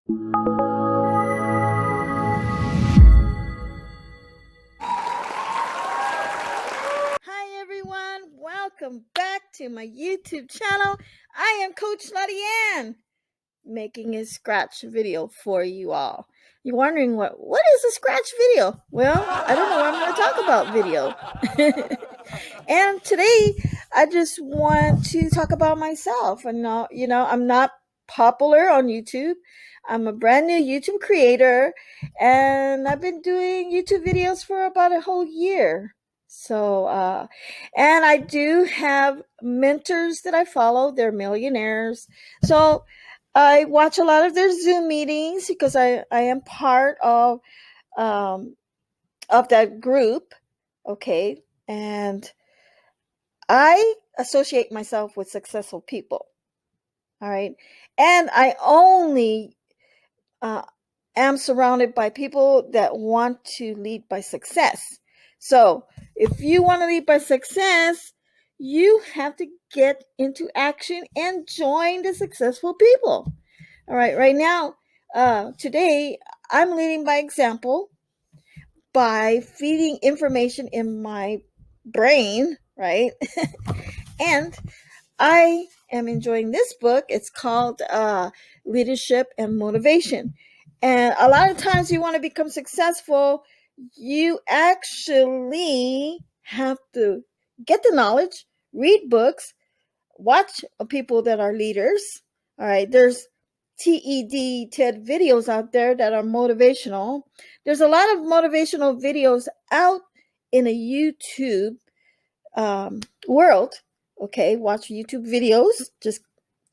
Hi everyone, welcome back to my YouTube channel. I am Coach Laudiaann, making a scratch video for you all. You're wondering what is a scratch video? Well, I don't know. I'm going to talk about video. And today I just want to talk about myself. And I'm not popular on YouTube. I'm a brand new YouTube creator, and I've been doing YouTube videos for about a whole year. So, and I do have mentors that I follow. They're millionaires. So I watch a lot of their Zoom meetings because I am part of that group. Okay. And I associate myself with successful people. All right. And I only am surrounded by people that want to lead by success. So if you want to lead by success, you have to get into action and join the successful people. All right. Right now, today, I'm leading by example by feeding information in my brain, right? And I am enjoying this book. It's called Leadership and Motivation. And a lot of times you want to become successful, you actually have to get the knowledge, read books, watch people that are leaders. All right, there's TED videos out there that are motivational. There's a lot of motivational videos out in a YouTube world. Okay, watch YouTube videos. Just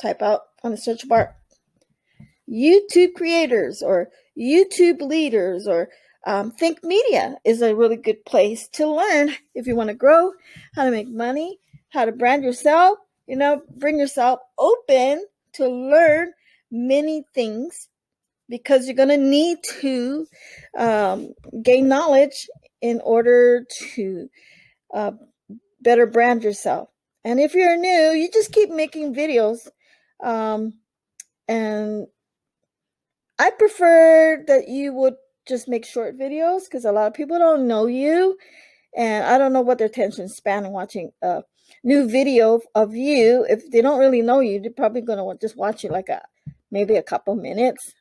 type out on the search bar YouTube creators or YouTube leaders, or Think Media is a really good place to learn if you want to grow, how to make money, how to brand yourself, bring yourself open to learn many things, because you're going to need to gain knowledge in order to better brand yourself. And if you're new, you just keep making videos. And I prefer that you would just make short videos, because a lot of people don't know you, and I don't know what their attention span in watching a new video of you. If they don't really know you, they're probably going to just watch it like maybe a couple minutes.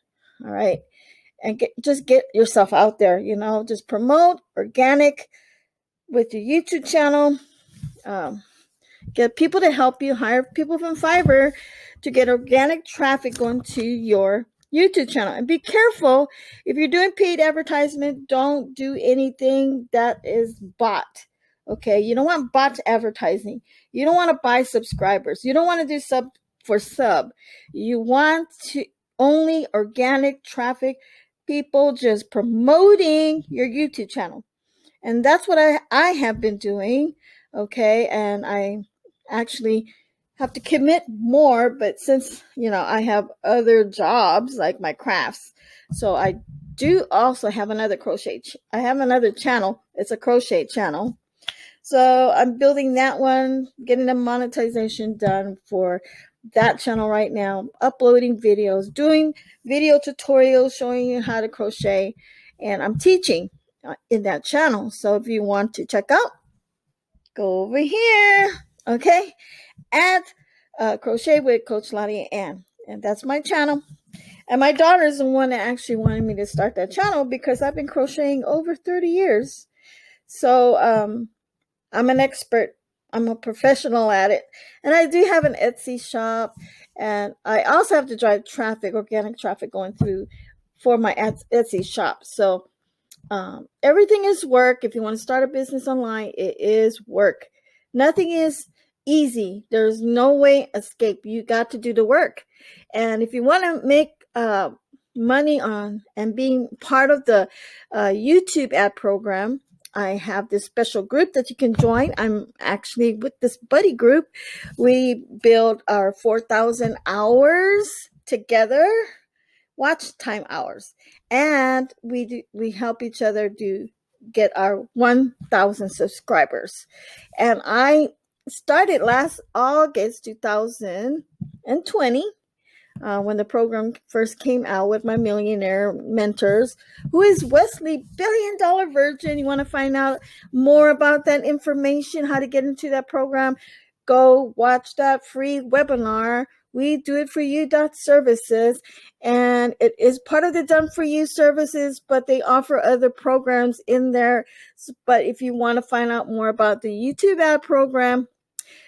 All right. And just get yourself out there, just promote organic with your YouTube channel. Get people to help you, hire people from FIVVER to get organic traffic going to your YouTube channel. And be careful, if you're doing paid advertisement, don't do anything that is bot. Okay, you don't want bot advertising. You don't want to buy subscribers. You don't want to do sub for sub. You want to only organic traffic, people just promoting your YouTube channel. And that's what I have been doing. Okay, and I actually have to commit more, but since I have other jobs like my crafts, so I do also have another I have another channel. It's a crochet channel, so I'm building that one, getting the monetization done for that channel right now, uploading videos, doing video tutorials showing you how to crochet, and I'm teaching in that channel. So if you want to check out, go over here, okay, at Crochet with Coach Laudiaann, and that's my channel. And my daughter is the one that actually wanted me to start that channel, because I've been crocheting over 30 years. So I'm an expert. I'm a professional at it. And I do have an Etsy shop, and I also have to drive traffic, organic traffic going through for my Etsy shop. So everything is work. If you want to start a business online, it is work. Nothing is easy. There's no way escape. You got to do the work. And if you want to make money on and being part of the YouTube ad program, I have this special group that you can join. I'm actually with this buddy group. We build our 4,000 hours together, watch time hours, and we help each other get our 1,000 subscribers. And I started last August 2020. when the program first came out with my millionaire mentors. Who is Wesley, $1 billion virgin? You want to find out more about that information, how to get into that program? Go watch that free webinar. We do it for you services, and it is part of the done for you services, but they offer other programs in there. But if you want to find out more about the YouTube ad program,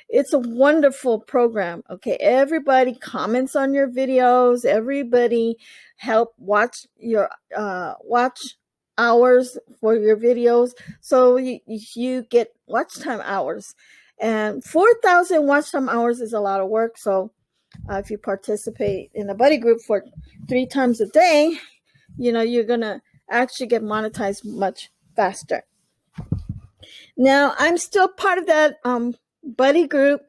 it's a wonderful program. Okay, everybody comments on your videos. Everybody help watch your watch hours for your videos, so you get watch time hours. And 4,000 watch time hours is a lot of work. So if you participate in a buddy group for 3 times a day, you're gonna actually get monetized much faster. Now, I'm still part of that buddy group,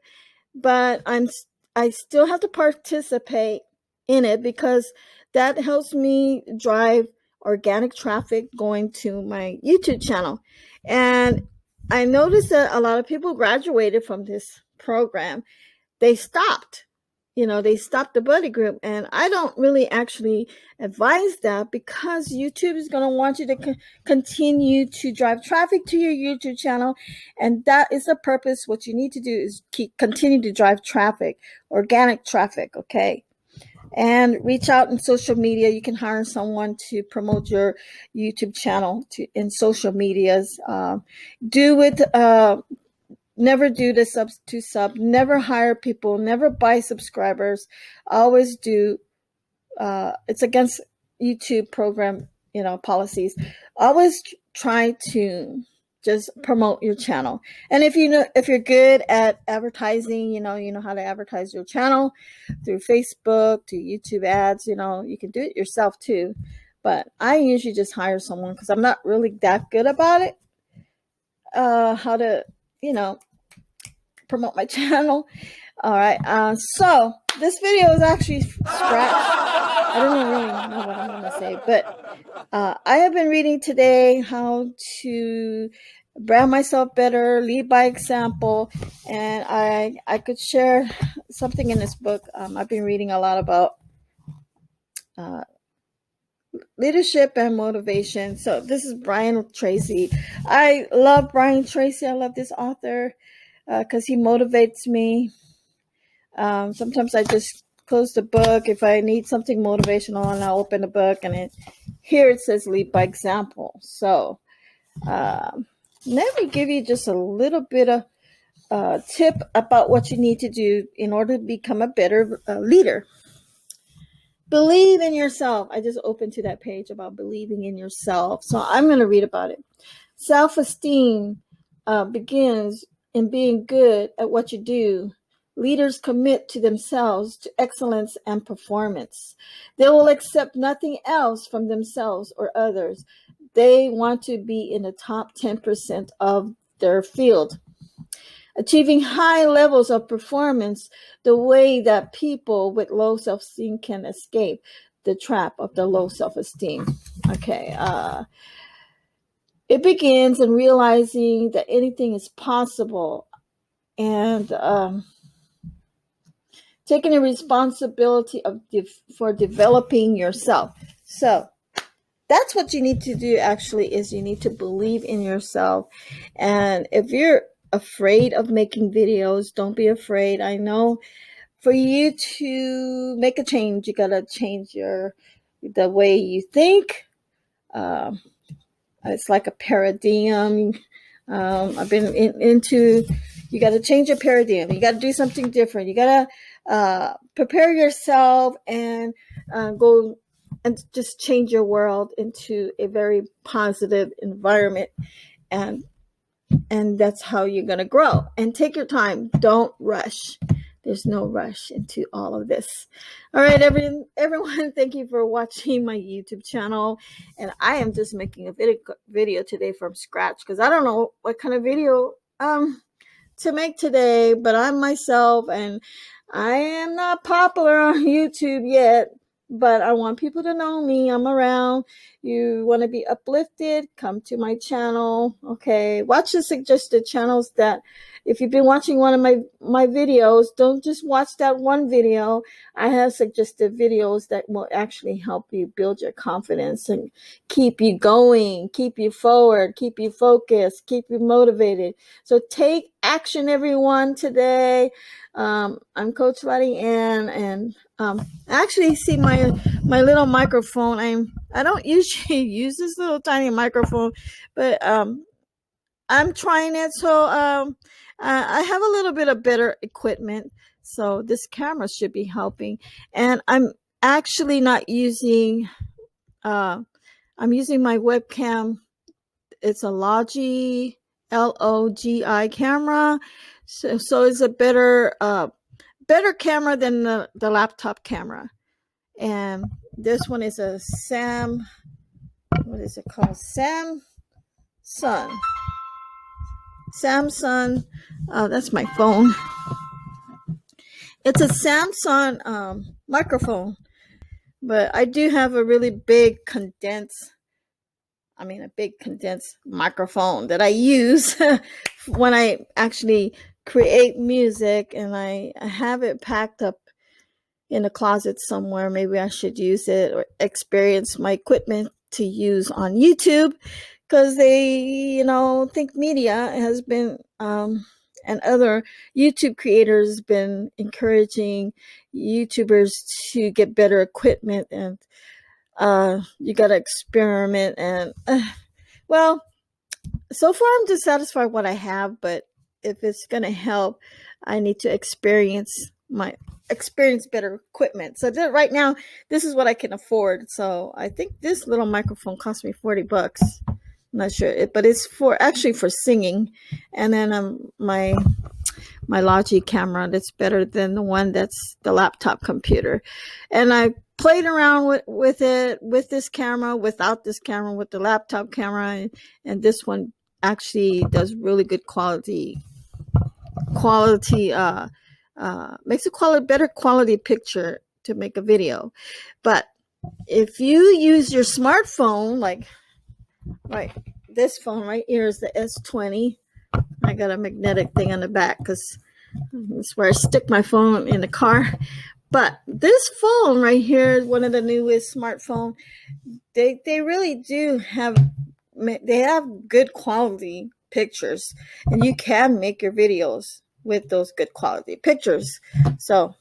but I still have to participate in it because that helps me drive organic traffic going to my YouTube channel. And I noticed that a lot of people graduated from this program. They stopped. They stopped the buddy group, and I don't really actually advise that, because YouTube is going to want you to continue to drive traffic to your YouTube channel, and that is the purpose. What you need to do is continue to drive traffic, organic traffic, okay? And reach out in social media. You can hire someone to promote your YouTube channel in social medias. Do it. Never do the sub, never hire people, never buy subscribers. Always do, it's against YouTube program, policies. Always try to just promote your channel. And if you're good at advertising, you know how to advertise your channel through Facebook, to YouTube ads, you can do it yourself too. But I usually just hire someone because I'm not really that good about it. How to, promote my channel. All right. So this video is actually scratched. I don't really know what I'm going to say, but I have been reading today how to brand myself better, lead by example, and I could share something in this book. I've been reading a lot about leadership and motivation. So this is Brian Tracy. I love Brian Tracy. I love this author because he motivates me. Sometimes I just close the book if I need something motivational, and I'll open the book, and here it says lead by example. So let me give you just a little bit of tip about what you need to do in order to become a better leader. Believe in yourself. I just opened to that page about believing in yourself. So I'm going to read about it. Self-esteem begins in being good at what you do. Leaders commit to themselves, to excellence and performance. They will accept nothing else from themselves or others. They want to be in the top 10% of their field. Achieving high levels of performance, the way that people with low self-esteem can escape the trap of the low self-esteem. Okay. It begins in realizing that anything is possible, and taking the responsibility for developing yourself. So that's what you need to do, actually, is you need to believe in yourself. And if you're afraid of making videos, don't be afraid. I know for you to make a change, you gotta change the way you think. It's like a paradigm. I've been into, you got to change your paradigm. You got to do something different. You got to prepare yourself and go and just change your world into a very positive environment. And that's how you're going to grow. And take your time. Don't rush. There's no rush into all of this. All right, everyone, thank you for watching my YouTube channel. And I am just making a video today from scratch because I don't know what kind of video to make today, but I'm myself, and I am not popular on YouTube yet. but I want people to know me. I'm around. You want to be uplifted, come to my channel. Okay, watch the suggested channels. That if you've been watching one of my videos, don't just watch that one video. I have suggested videos that will actually help you build your confidence and keep you going, keep you forward, keep you focused, keep you motivated. So take action, everyone, today. I'm Coach Laudiaann, and actually, see my little microphone. I don't usually use this little tiny microphone, but I'm trying it. So I have a little bit of better equipment. So this camera should be helping. And I'm actually not using. I'm using my webcam. It's a Logi camera. So it's a better camera than the laptop camera. And this one is a what is it called? Samsung. Oh, that's my phone. It's a Samsung microphone, but I do have a really big a big condensed microphone that I use when I actually create music, and I have it packed up in a closet somewhere. Maybe I should use it or experience my equipment to use on YouTube, because they, think media has been, and other YouTube creators been encouraging YouTubers to get better equipment, and you got to experiment. And well, so far I'm dissatisfied with what I have, but if it's going to help, I need to experience better equipment. So right now, this is what I can afford. So I think this little microphone cost me $40. I'm not sure, but it's actually for singing. And then my Logi camera that's better than the one that's the laptop computer. And I played around with it, with this camera, without this camera, with the laptop camera, and this one actually does really good quality makes a better quality picture to make a video. But if you use your smartphone, like this phone right here is the S20. I got a magnetic thing on the back because that's where I stick my phone in the car. But this phone right here is one of the newest smartphone. They really do have good quality pictures, and you can make your videos with those good quality pictures. So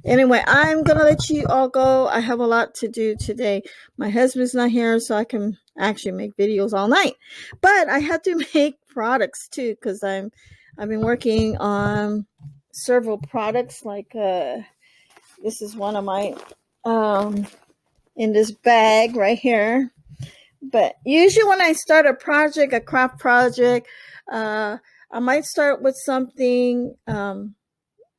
anyway, I'm gonna let you all go. I have a lot to do today. My husband's not here, so I can actually make videos all night. But I had to make products too, because I've been working on several products. Like this is one of my in this bag right here. But usually when I start a craft project, I might start with something.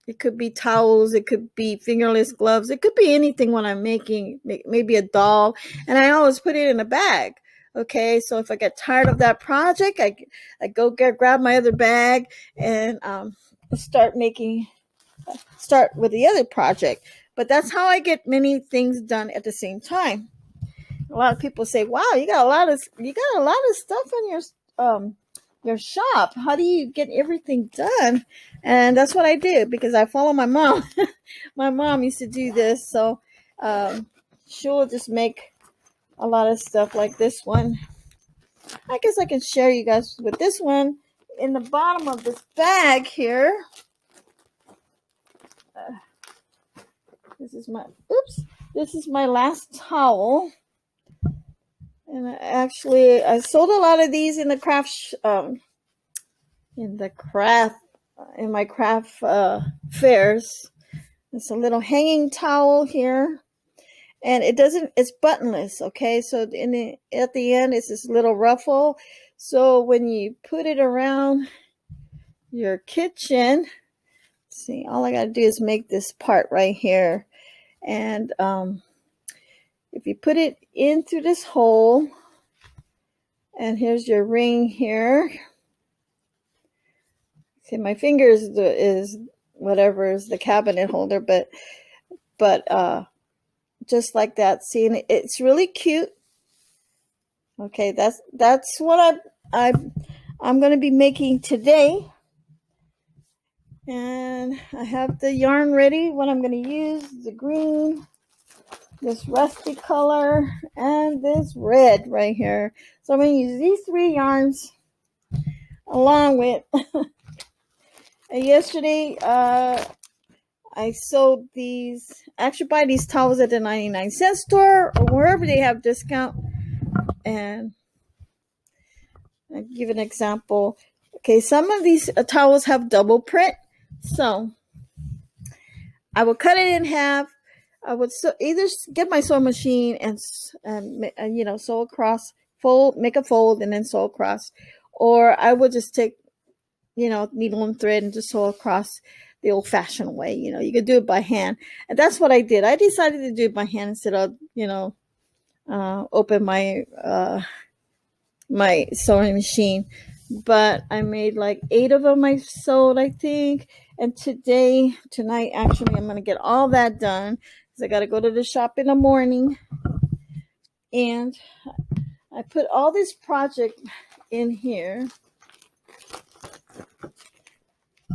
It could be towels, it could be fingerless gloves, it could be anything when I'm making, maybe a doll, and I always put it in a bag. Okay, so if I get tired of that project, I go grab my other bag and start with the other project. But that's how I get many things done at the same time. A lot of people say, "Wow, you got a lot of stuff in your shop. How do you get everything done?" And that's what I do, because I follow my mom. My mom used to do this, so she'll just make a lot of stuff like this one. I guess I can share you guys with this one. In the bottom of this bag here, this is my last towel. And I sold a lot of these in the in my craft fairs. It's a little hanging towel here, and it's buttonless. Okay, so at the end, it's this little ruffle. So when you put it around your kitchen, see, all I gotta do is make this part right here, and if you put it in through this hole, and here's your ring here. See, my finger is whatever is the cabinet holder, but just like that. See, and it's really cute. Okay, that's what I'm going to be making today. And I have the yarn ready. What I'm going to use, the green, this rusty color, and this red right here. So I'm going to use these 3 yarns along with yesterday I sold these. Actually buy these towels at the 99-cent store or wherever they have discount. And I'll give an example. Okay, some of these towels have double print, so I will cut it in half. I would either get my sewing machine and you know, sew across, fold, make a fold, and then sew across, or I would just take, you know, needle and thread and just sew across the old-fashioned way. You know, you could do it by hand, and that's what I did. I decided to do it by hand instead of, you know, open my my sewing machine. But I made like 8 of them I sewed, I think. And tonight, actually, I'm going to get all that done because I got to go to the shop in the morning. And I put all this project in here.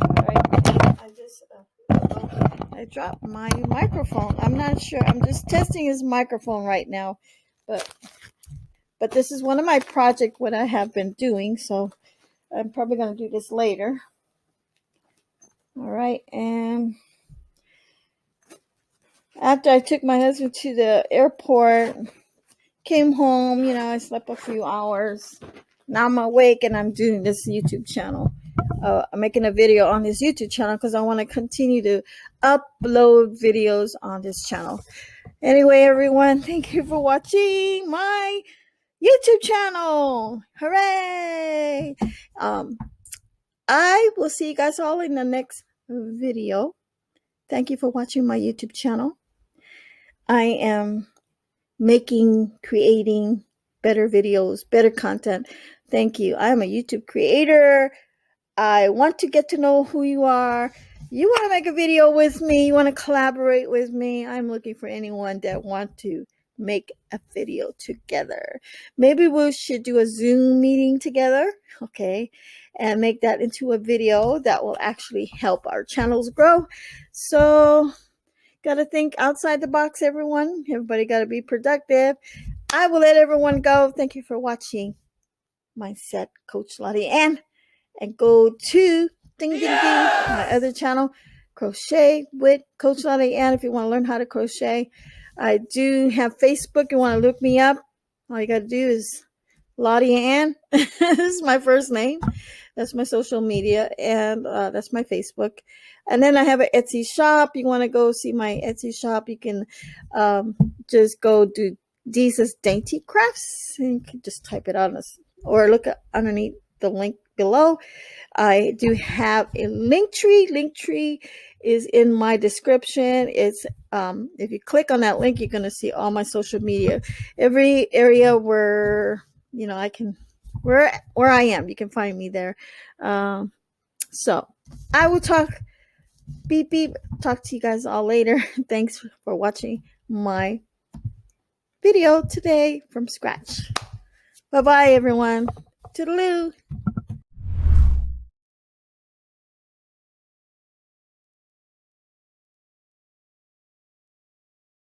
All right. I dropped my microphone. I'm not sure. I'm just testing his microphone right now. But this is one of my projects what I have been doing. So I'm probably going to do this later. All right, and after I took my husband to the airport, came home, you know, I slept a few hours. Now I'm awake and I'm doing this YouTube channel. I'm making a video on this YouTube channel because I want to continue to upload videos on this channel. Anyway, everyone, thank you for watching my YouTube channel. Hooray! I will see you guys all in the next video. Thank you for watching my YouTube channel. I am creating better videos, better content. Thank you. I am a YouTube creator. I want to get to know who you are. You want to make a video with me, you want to collaborate with me. I'm looking for anyone that want to make a video together. Maybe we should do a Zoom meeting together, okay, and make that into a video that will actually help our channels grow. So gotta think outside the box, everyone. Everybody gotta be productive. I will let everyone go. Thank you for watching my set, Coach Laudiaann, and go to my other channel, Crochet with Coach Laudiaann, if you want to learn how to crochet. I do have Facebook. You want to look me up, all you gotta do is Laudiaann. This is my first name. That's my social media, and that's my Facebook. And then I have an Etsy shop. You want to go see my Etsy shop, you can just go to Jesus Dainty Crafts, and you can just type it on us or look underneath the link below. I do have a Linktree. Linktree is in my description. It's if you click on that link, you're going to see all my social media, every area where, you know, I can, where I am, you can find me there. So I will talk to you guys all later. Thanks for watching my video today from scratch. Bye bye, everyone. Toodaloo.